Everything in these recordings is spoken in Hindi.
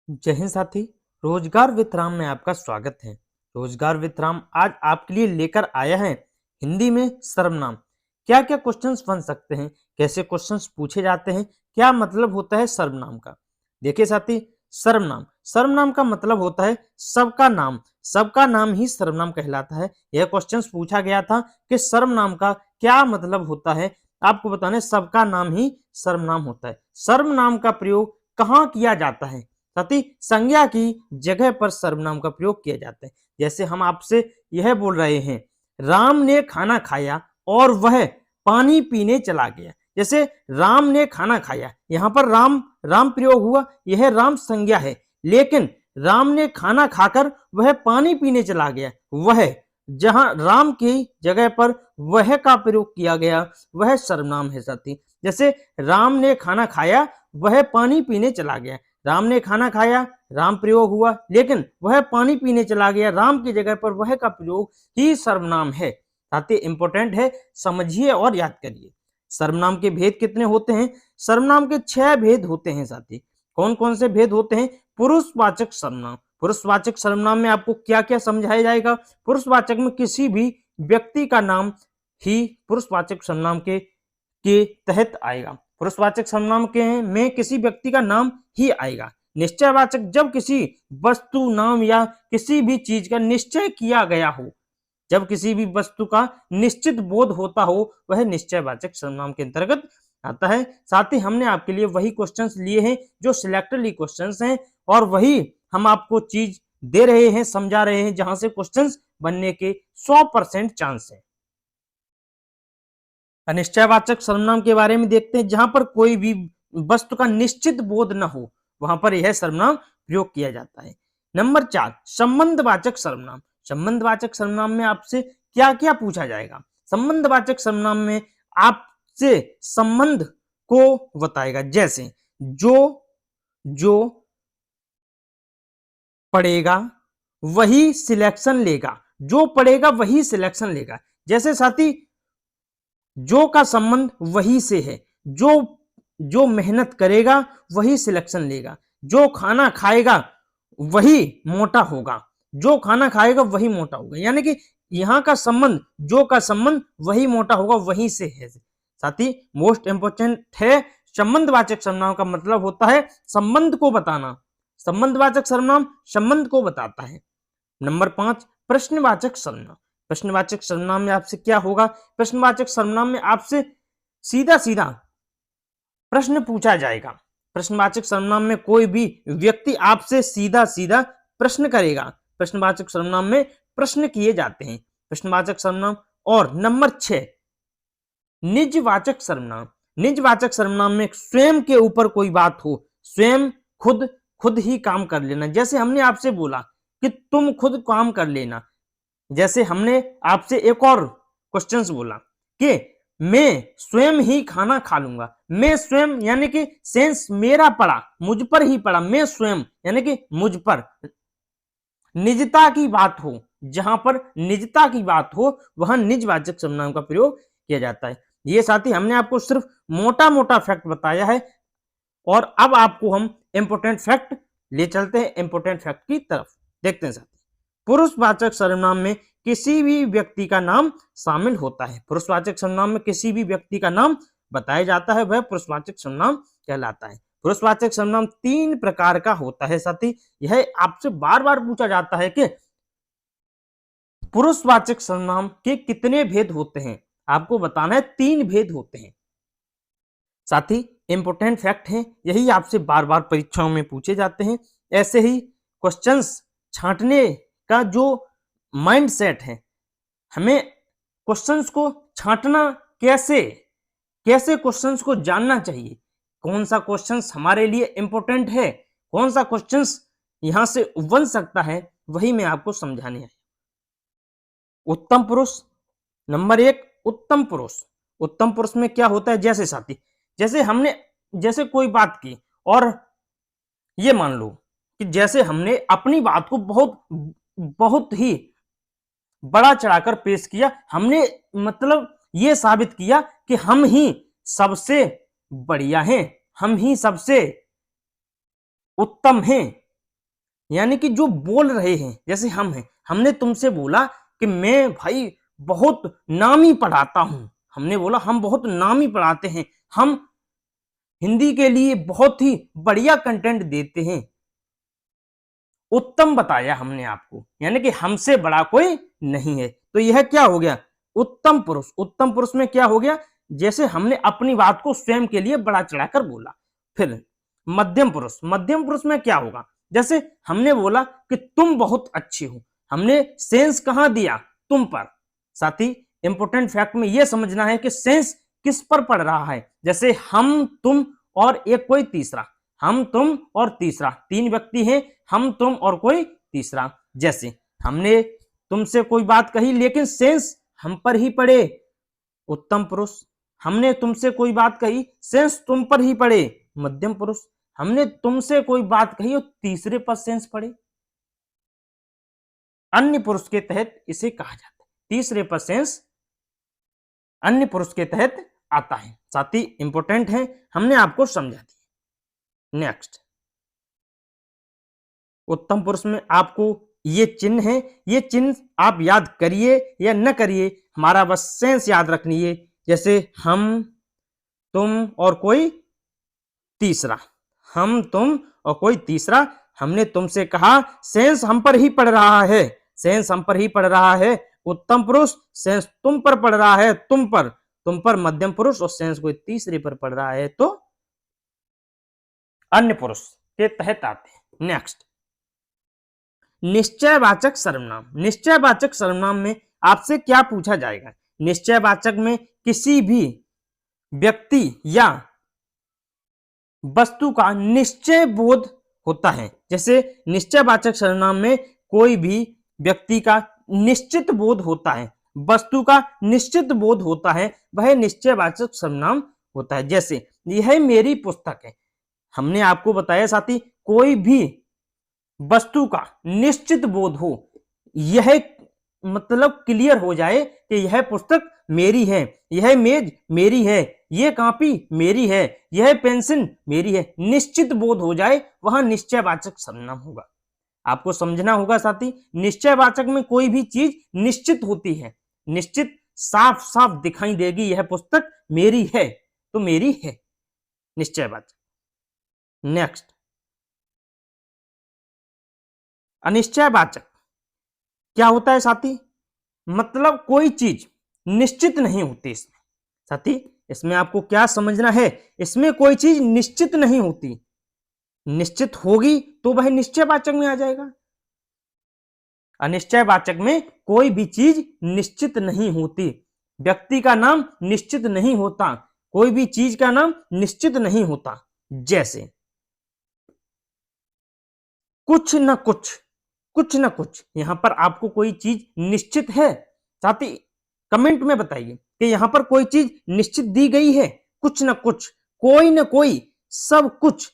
जय हिंद साथी। रोजगार विथ राम में आपका स्वागत है। रोजगार विथ राम आज आपके लिए लेकर आया है हिंदी में सर्वनाम। क्या क्या क्वेश्चंस बन सकते हैं, कैसे क्वेश्चंस पूछे जाते हैं, क्या मतलब होता है सर्वनाम का। देखिए साथी, सर्वनाम सर्वनाम का मतलब होता है सबका नाम। सबका नाम ही सर्वनाम कहलाता है। यह क्वेश्चंस पूछा गया था कि सर्वनाम का क्या मतलब होता है। आपको बताने सबका नाम ही सर्वनाम होता है। सर्वनाम का प्रयोग कहाँ किया जाता है साथी? संज्ञा की जगह पर सर्वनाम का प्रयोग किया जाता है। जैसे हम आपसे यह बोल रहे हैं, राम ने खाना खाया और वह पानी पीने चला गया। जैसे राम ने खाना खाया, यहां पर राम राम प्रयोग हुआ, यह राम संज्ञा है। लेकिन राम ने खाना खाकर वह पानी पीने चला गया, वह जहां राम की जगह पर वह का प्रयोग किया गया, वह सर्वनाम है साथी। जैसे राम ने खाना खाया, वह पानी पीने चला गया। राम ने खाना खाया, राम प्रयोग हुआ, लेकिन वह पानी पीने चला गया, राम की जगह पर वह का प्रयोग ही सर्वनाम है साथी। इंपॉर्टेंट है, समझिए और याद करिए। सर्वनाम के भेद कितने होते हैं? सर्वनाम के 6 भेद होते हैं साथी। कौन कौन से भेद होते हैं? पुरुषवाचक सर्वनाम। पुरुषवाचक सर्वनाम में आपको क्या क्या समझाया जाएगा? पुरुषवाचक में किसी भी व्यक्ति का नाम ही पुरुषवाचक सर्वनाम के तहत आएगा। पुरुषवाचक सर्वनाम के में किसी व्यक्ति का नाम ही आएगा। निश्चयवाचक जब किसी वस्तु, नाम या किसी भी चीज का निश्चय किया गया हो, जब किसी भी वस्तु का निश्चित बोध होता हो, वह निश्चयवाचक सर्वनाम के अंतर्गत आता है। साथ ही हमने आपके लिए वही क्वेश्चंस लिए हैं जो सिलेक्टेड क्वेश्चंस हैं, और वही हम आपको चीज दे रहे हैं, समझा रहे हैं, जहां से क्वेश्चंस बनने के 100% चांस है। अनिश्चयवाचक सर्वनाम के बारे में देखते हैं। जहां पर कोई भी वस्तु का निश्चित बोध न हो, वहां पर यह सर्वनाम प्रयोग किया जाता है। नंबर 4, संबंधवाचक सर्वनाम। संबंधवाचक सर्वनाम में आपसे क्या क्या पूछा जाएगा? संबंधवाचक सर्वनाम में आपसे संबंध को बताएगा। जैसे जो जो पढ़ेगा वही सिलेक्शन लेगा, जो पढ़ेगा वही सिलेक्शन लेगा। जैसे साथी, जो का संबंध वही से है, जो जो मेहनत करेगा वही सिलेक्शन लेगा, जो खाना खाएगा वही मोटा होगा, जो खाना खाएगा वही मोटा होगा। यानी कि यहां का संबंध, जो का संबंध वही मोटा होगा, वही से है साथी। मोस्ट इंपोर्टेंट है, संबंधवाचक सर्वनाम का मतलब होता है संबंध को बताना। संबंधवाचक सर्वनाम संबंध को बताता है। नंबर 5, प्रश्नवाचक सर्वनाम। प्रश्नवाचक सर्वनाम में आपसे क्या होगा? प्रश्नवाचक सर्वनाम में आपसे सीधा सीधा प्रश्न पूछा जाएगा। प्रश्नवाचक सर्वनाम में कोई भी व्यक्ति आपसे सीधा सीधा प्रश्न करेगा। प्रश्नवाचक सर्वनाम में प्रश्न किए जाते हैं प्रश्नवाचक सर्वनाम। और नंबर 6, निजवाचक सर्वनाम। निजवाचक सर्वनाम में स्वयं के ऊपर कोई बात हो, स्वयं खुद खुद ही काम कर लेना। जैसे हमने आपसे बोला कि तुम खुद काम कर लेना। जैसे हमने आपसे एक और क्वेश्चंस बोला कि मैं स्वयं ही खाना खा लूंगा। मैं स्वयं यानी कि सेंस मेरा पड़ा, मुझ पर ही पड़ा। मैं स्वयं यानी कि मुझ पर निजता की बात हो, जहां पर निजता की बात हो वहां निजवाचक सर्वनाम का प्रयोग किया जाता है। ये साथी हमने आपको सिर्फ मोटा मोटा फैक्ट बताया है, और अब आपको हम इंपोर्टेंट फैक्ट ले चलते हैं इंपोर्टेंट फैक्ट की तरफ। देखते हैं साथी, पुरुषवाचक सर्वनाम में किसी भी व्यक्ति का नाम शामिल होता है। पुरुषवाचक सर्वनाम में किसी भी व्यक्ति का नाम बताया जाता है, वह पुरुषवाचक सर्वनाम कहलाता है। पुरुषवाचक सर्वनाम 3 प्रकार का होता है साथी। यह आपसे बार बार पूछा जाता है कि पुरुषवाचक सर्वनाम के कितने भेद होते हैं? आपको बताना है 3 भेद होते हैं साथी। इंपोर्टेंट फैक्ट है, यही आपसे बार बार परीक्षाओं में पूछे जाते हैं। ऐसे ही क्वेश्चंस छांटने का जो माइंड सेट है, हमें क्वेश्चंस को छांटना कैसे, कैसे क्वेश्चंस को जानना चाहिए, कौन सा क्वेश्चंस हमारे लिए इंपॉर्टेंट है, कौन सा क्वेश्चंस यहां से बन सकता है, वही मैं आपको समझाने है। उत्तम पुरुष नंबर 1, उत्तम पुरुष। उत्तम पुरुष में क्या होता है? जैसे साथी, जैसे हमने जैसे कोई बात की, और ये मान लो कि जैसे हमने अपनी बात को बहुत बहुत ही बड़ा चढ़ाकर पेश किया, हमने मतलब ये साबित किया कि हम ही सबसे बढ़िया हैं, हम ही सबसे उत्तम हैं। यानी कि जो बोल रहे हैं, जैसे हम हैं, हमने तुमसे बोला कि मैं भाई बहुत नामी पढ़ाता हूं, हमने बोला हम बहुत नामी पढ़ाते हैं, हम हिंदी के लिए बहुत ही बढ़िया कंटेंट देते हैं, उत्तम बताया हमने आपको, यानी कि हमसे बड़ा कोई नहीं है। तो यह क्या हो गया, उत्तम पुरुष। उत्तम पुरुष में क्या हो गया, जैसे हमने अपनी बात को स्वयं के लिए बड़ा चढ़ाकर बोला। फिर मध्यम पुरुष, मध्यम पुरुष में क्या होगा, जैसे हमने बोला कि तुम बहुत अच्छी हो, हमने सेंस कहां दिया, तुम पर। साथ ही इंपोर्टेंट फैक्ट में यह समझना है कि सेंस किस पर पड़ रहा है, जैसे हम तुम और एक कोई तीसरा, हम तुम और तीसरा, तीन व्यक्ति हैं, हम तुम और कोई तीसरा। जैसे हमने तुमसे कोई बात कही लेकिन सेंस हम पर ही पड़े, उत्तम पुरुष। हमने तुमसे कोई बात कही, सेंस तुम पर ही पड़े, मध्यम पुरुष। हमने तुमसे कोई बात कही और तीसरे पर सेंस पड़े, अन्य पुरुष के तहत इसे कहा जाता है। तीसरे पर सेंस अन्य पुरुष के तहत आता है। साथ ही इंपोर्टेंट है, हमने आपको समझा दिया। नेक्स्ट, उत्तम पुरुष में आपको ये चिन्ह है, ये चिन्ह आप याद करिए या न करिए, हमारा बस सेंस याद रखनी है। जैसे हम तुम और कोई तीसरा, हम तुम और कोई तीसरा। हमने तुमसे कहा, सेंस हम पर ही पड़ रहा है, सेंस हम पर ही पड़ रहा है, उत्तम पुरुष। सेंस तुम पर पड़ रहा है, तुम पर मध्यम पुरुष, और सेंस कोई तीसरे पर पड़ रहा है तो अन्य पुरुष के तहत आते हैं। नेक्स्ट, निश्चयवाचक सर्वनाम। निश्चयवाचक सर्वनाम में आपसे क्या पूछा जाएगा, निश्चयवाचक में किसी भी व्यक्ति या वस्तु का निश्चय बोध होता है। जैसे निश्चयवाचक सर्वनाम में कोई भी व्यक्ति का निश्चित बोध होता है, वस्तु का निश्चित बोध होता है, वह निश्चयवाचक सर्वनाम होता है। जैसे यह मेरी पुस्तक है, हमने आपको बताया साथी, कोई भी वस्तु का निश्चित बोध हो, यह मतलब क्लियर हो जाए कि यह पुस्तक मेरी है, यह मेज मेरी है, यह कॉपी मेरी है, यह पेंसिल मेरी है, निश्चित बोध हो जाए, वहां निश्चयवाचक सर्वनाम होगा। आपको समझना होगा साथी, निश्चयवाचक में कोई भी चीज निश्चित होती है, निश्चित साफ साफ दिखाई देगी, यह पुस्तक मेरी है तो मेरी है, निश्चयवाचक। नेक्स्ट, अनिश्चयवाचक क्या होता है साथी, मतलब कोई चीज निश्चित नहीं होती इसमें। साथी इसमें आपको क्या समझना है, इसमें कोई चीज निश्चित नहीं होती, निश्चित होगी तो वह निश्चयवाचक में आ जाएगा। अनिश्चयवाचक में कोई भी चीज निश्चित नहीं होती, व्यक्ति का नाम निश्चित नहीं होता, कोई भी चीज का नाम निश्चित नहीं होता। जैसे कुछ न कुछ, कुछ न कुछ, यहां पर आपको कोई चीज निश्चित है, साथ ही कमेंट में बताइए कि यहां पर कोई चीज निश्चित दी गई है, कुछ न कुछ, कोई न कोई, सब कुछ,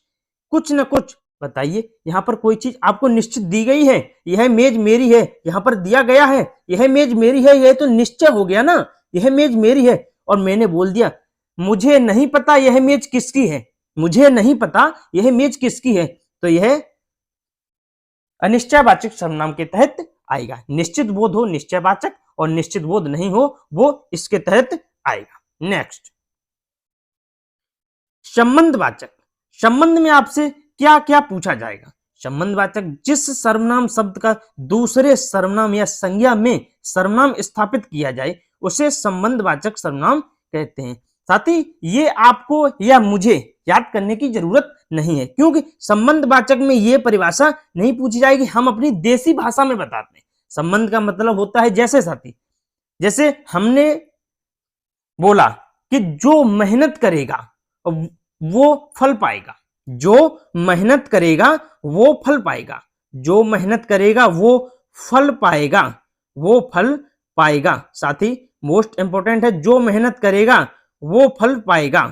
कुछ न कुछ। बताइए यहां पर कोई चीज आपको निश्चित दी गई है, यह मेज मेरी है, यहां पर दिया गया है यह मेज मेरी है, यह तो निश्चय हो गया ना, यह मेज मेरी है। और मैंने बोल दिया मुझे नहीं पता यह मेज किसकी है, मुझे नहीं पता यह मेज किसकी है, तो यह अनिश्चयवाचक सर्वनाम के तहत आएगा। निश्चित बोध हो निश्चयवाचक, और निश्चित बोध नहीं हो वो इसके तहत आएगा। नेक्स्ट, संबंधवाचक। संबंध में आपसे क्या क्या पूछा जाएगा, संबंधवाचक जिस सर्वनाम शब्द का दूसरे सर्वनाम या संज्ञा में सर्वनाम स्थापित किया जाए उसे संबंधवाचक सर्वनाम कहते हैं। साथ ही ये आपको या मुझे याद करने की जरूरत नहीं है, क्योंकि संबंधवाचक में ये परिभाषा नहीं पूछी जाएगी, हम अपनी देसी भाषा में बताते हैं। संबंध का मतलब होता है, जैसे साथी, जैसे हमने बोला कि जो मेहनत करेगा वो फल पाएगा, जो मेहनत करेगा वो फल पाएगा, जो मेहनत करेगा वो फल पाएगा, वो फल पाएगा। साथ ही मोस्ट इंपोर्टेंट है, जो मेहनत करेगा वो फल पाएगा।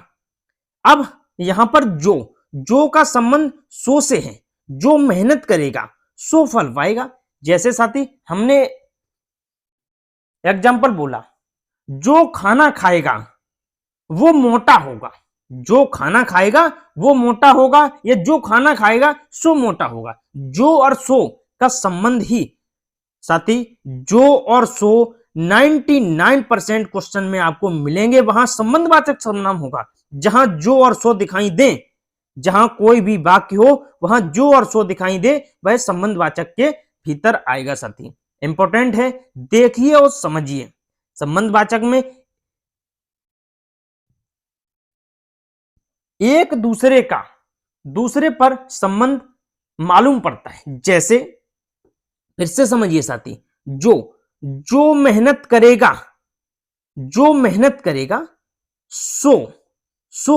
अब यहां पर जो का संबंध सो से है, जो मेहनत करेगा सो फल पाएगा। जैसे साथी हमने एग्जाम्पल बोला, जो खाना खाएगा वो मोटा होगा, जो खाना खाएगा वो मोटा होगा या जो खाना खाएगा सो मोटा होगा। जो और सो का संबंध ही साथी जो और सो 99% क्वेश्चन में आपको मिलेंगे, वहां संबंधवाचक सर्वनाम होगा। जहां जो और सो दिखाई दे, जहां कोई भी वाक्य हो वहां जो और सो दिखाई दे, वह संबंधवाचक के भीतर आएगा साथी। इंपॉर्टेंट है, देखिए और समझिए। संबंधवाचक में एक दूसरे का दूसरे पर संबंध मालूम पड़ता है। जैसे फिर से समझिए साथी, जो जो मेहनत करेगा, जो मेहनत करेगा सो सो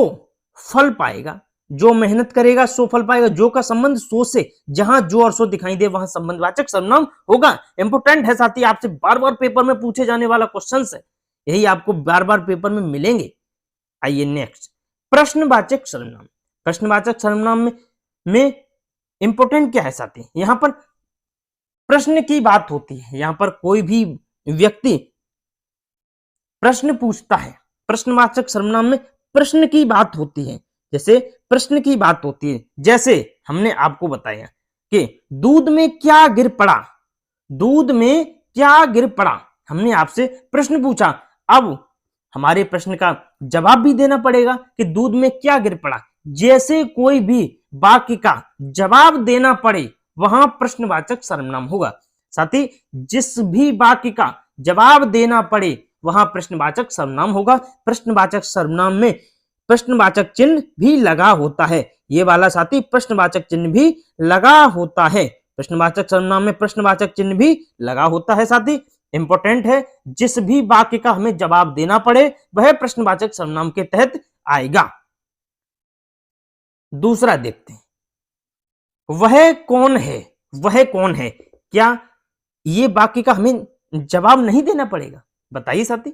फल पाएगा। जो मेहनत करेगा सो फल पाएगा। जो का संबंध सो से, जहां जो और सो दिखाई दे वहां संबंधवाचक सर्वनाम होगा। इंपोर्टेंट है साथी, आपसे बार बार पेपर में पूछे जाने वाला क्वेश्चन है, यही आपको बार बार पेपर में मिलेंगे। आइए नेक्स्ट, प्रश्नवाचक सर्वनाम। प्रश्नवाचक सर्वनाम में इंपोर्टेंट क्या है साथी, यहां पर प्रश्न की बात होती है। यहां पर कोई भी व्यक्ति प्रश्न पूछता है, प्रश्नवाचक सर्वनाम में प्रश्न की बात होती है। जैसे प्रश्न की बात होती है, जैसे हमने आपको बताया कि दूध में क्या गिर पड़ा, दूध में क्या गिर पड़ा। हमने आपसे प्रश्न पूछा, अब हमारे प्रश्न का जवाब भी देना पड़ेगा कि दूध में क्या गिर पड़ा। जैसे कोई भी वाक्य का जवाब देना पड़े वहां प्रश्नवाचक सर्वनाम होगा। साथी जिस भी वाक्य का जवाब देना पड़े वहां प्रश्नवाचक सर्वनाम होगा। प्रश्नवाचक सर्वनाम में प्रश्नवाचक चिन्ह भी लगा होता है। ये वाला साथी प्रश्नवाचक चिन्ह भी लगा होता है। प्रश्नवाचक सर्वनाम में प्रश्नवाचक चिन्ह भी लगा होता है साथी। इंपॉर्टेंट है, जिस भी वाक्य का हमें जवाब देना पड़े वह प्रश्नवाचक सर्वनाम के तहत आएगा। दूसरा देखते हैं, वह कौन है। वह कौन है, क्या ये वाक्य का हमें जवाब नहीं देना पड़ेगा? बताइए साथी,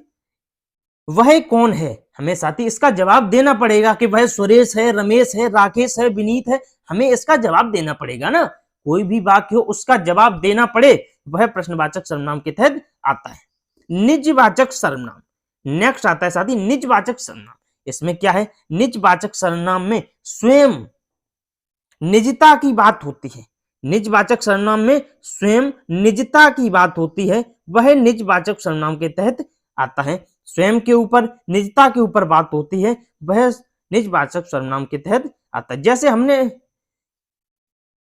वह कौन है, हमें साथी इसका जवाब देना पड़ेगा कि वह सुरेश है, रमेश है, राकेश है, विनीत है। हमें इसका जवाब देना पड़ेगा ना। कोई भी वाक्य हो उसका जवाब देना पड़े वह प्रश्नवाचक सर्वनाम के तहत आता है। निजवाचक सर्वनाम नेक्स्ट आता है साथी, निजवाचक सर्वनाम। इसमें क्या है, निजवाचक सर्वनाम में स्वयं निजता की बात होती है। निजवाचक सर्वनाम में स्वयं निजता की बात होती है, वह निजवाचक सर्वनाम के तहत आता है। स्वयं के ऊपर, निजता के ऊपर बात होती है, वह निजवाचक सर्वनाम के तहत आता है। जैसे हमने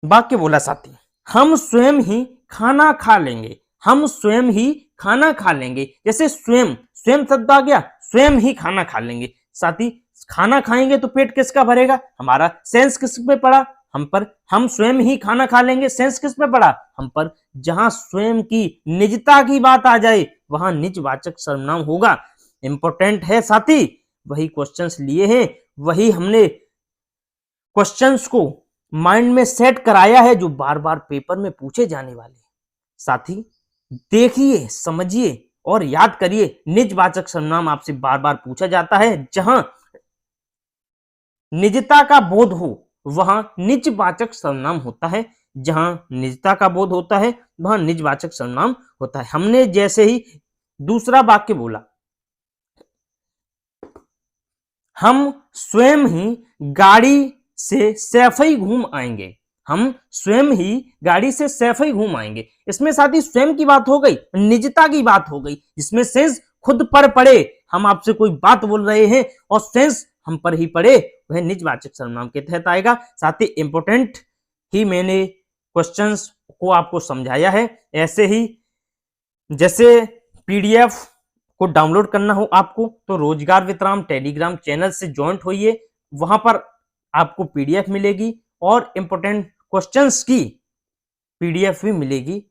वाक्य बोला साथी, हम स्वयं ही खाना खा लेंगे, हम स्वयं ही खाना खा लेंगे। जैसे स्वयं, स्वयं शब्द आ गया, स्वयं ही खाना खा लेंगे। साथी खाना खाएंगे तो पेट किसका भरेगा, हमारा। सेंस किस पे पड़ा, हम पर। हम स्वयं ही खाना खा लेंगे, सेंस किस पे पड़ा, हम पर। जहां स्वयं की निजता की बात आ जाए वहां निजवाचक सर्वनाम होगा। इंपॉर्टेंट है साथी, वही क्वेश्चंस लिए हैं, वही हमने क्वेश्चंस को माइंड में सेट कराया है जो बार बार पेपर में पूछे जाने वाले। साथी देखिए, समझिए और याद करिए। निजवाचक सर्वनाम आपसे बार बार पूछा जाता है, जहां निजता का बोध हो वहां निजवाचक सर्वनाम होता है। जहां निजता का बोध होता है वहां निजवाचक सर्वनाम होता है। हमने जैसे ही दूसरा वाक्य बोला, हम स्वयं ही गाड़ी से सैफई घूम आएंगे, हम स्वयं ही गाड़ी से सैफई घूम आएंगे। इसमें साथी स्वयं की बात हो गई, निजता की बात हो गई, जिसमें सेंस खुद पर पड़े। हम आपसे कोई बात बोल रहे हैं और सेंस हम पर ही पड़े, वह निजवाचक सर्वनाम के तहत आएगा। साथ ही इंपोर्टेंट ही मैंने क्वेश्चंस को आपको समझाया है। ऐसे ही जैसे पीडीएफ को डाउनलोड करना हो आपको तो रोजगार वित्राम टेलीग्राम चैनल से ज्वाइंट होइए, वहां पर आपको पीडीएफ मिलेगी और इंपोर्टेंट क्वेश्चंस की पीडीएफ भी मिलेगी।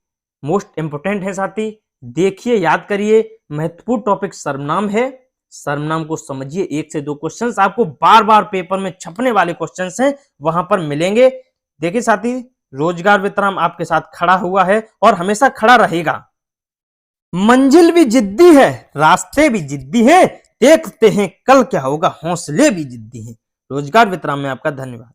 मोस्ट इंपोर्टेंट है साथी, देखिए, याद करिए। महत्वपूर्ण टॉपिक सर्वनाम है, सर्वनाम को समझिए। 1 से 2 क्वेश्चंस आपको बार बार पेपर में छपने वाले क्वेश्चंस हैं, वहां पर मिलेंगे। देखिए साथी, रोजगार वित्राम आपके साथ खड़ा हुआ है और हमेशा खड़ा रहेगा। मंजिल भी जिद्दी है, रास्ते भी जिद्दी है, देखते हैं कल क्या होगा, हौसले भी जिद्दी हैं। रोजगार वित्राम में आपका धन्यवाद।